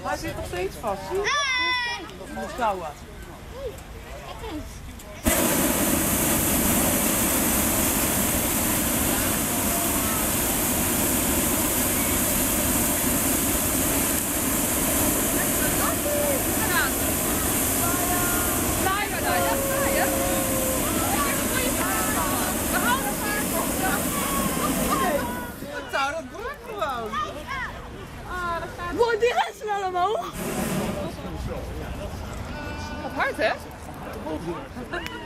Hij zit nog steeds vast, zie je? Op de touwen. Wow, die gaat snel omhoog. Wat hard, hè?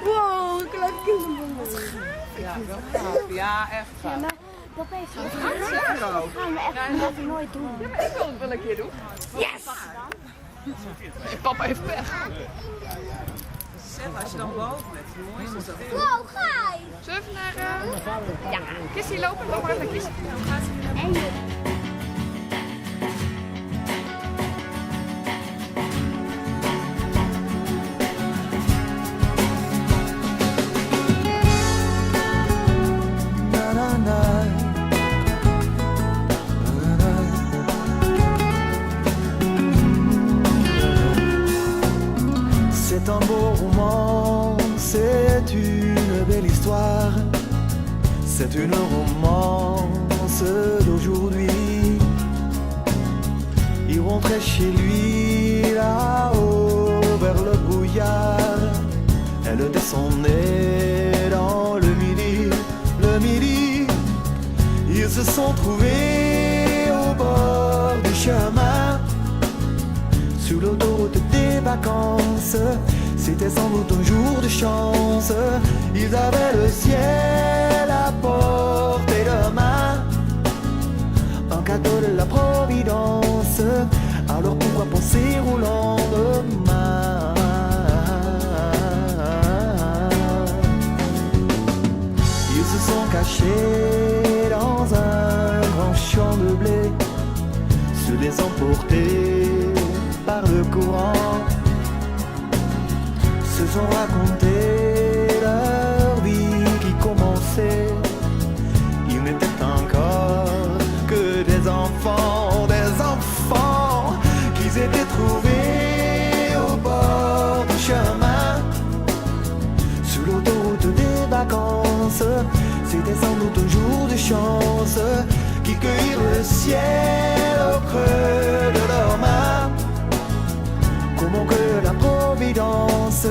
Wow, een klein kind. Ja, wel gaaf. Ja, echt gaaf. Ja, maar papa heeft het hard. Dat gaan we echt even nooit doen. Ja, maar ik wil het wel een keer doen. Yes! En papa heeft pech. Als je dan boven bent, mooi is dat. Wow, Gijs! Zullen we even naar... Ja, Kissy lopen? Loop maar naar Kissy. En je. C'est un beau roman, c'est une belle histoire, c'est une romance d'aujourd'hui. Il rentrait chez lui là-haut vers le brouillard, elle descendait dans le midi, ils se sont trouvés au bord du chemin, sur l'autoroute des vacances. C'était sans doute un jour de chance. Ils avaient le ciel à portée de main, un cadeau de la Providence. Alors pourquoi penser au lendemain? Ils se sont cachés dans un grand champ de blé, se les emporter par le courant, se sont raconté leur vie qui commençait. Ils n'étaient encore que des enfants qu'ils étaient trouvés au bord du chemin, sur l'autoroute des vacances. C'était sans doute un jour de chance qu'ils cueillirent le ciel au creux de leurs mains. Comment que la Providence,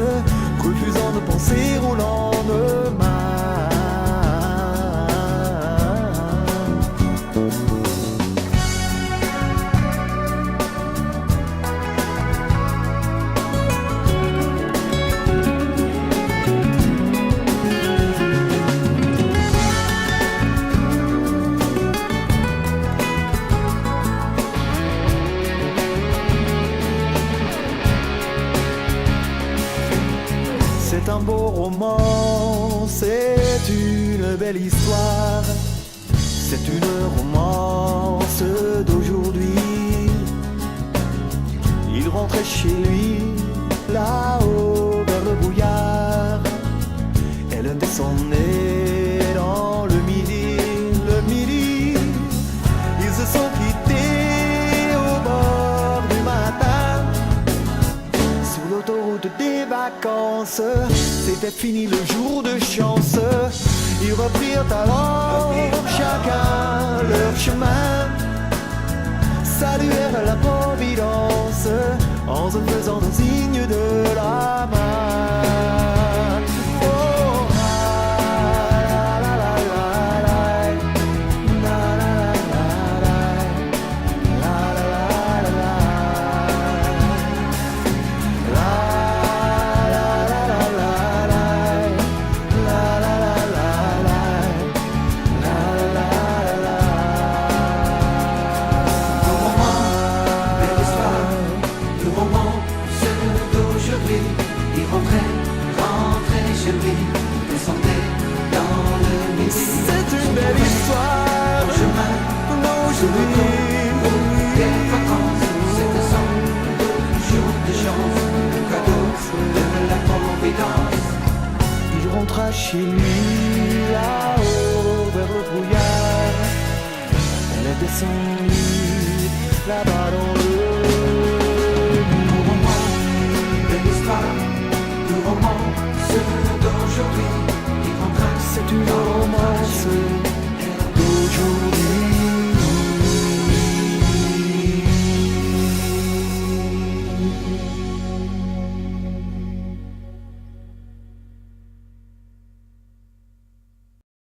refusant de penser au lendemain. C'est un beau roman, c'est une belle histoire, c'est une romance d'aujourd'hui. Il rentrait chez lui, là-haut vers le brouillard, elle descendait dans le midi, ils se sont quittés au bord du matin, sur l'autoroute des vacances. C'était fini le jour de chance. Ils reprirent alors chacun leur chemin, saluèrent la Providence en se faisant un signe de la main. Oh, la, la, la, la, la, la, la, la, la, la, la. Il rentra chez lui là-haut vers le brouillard, son lit, là-bas dans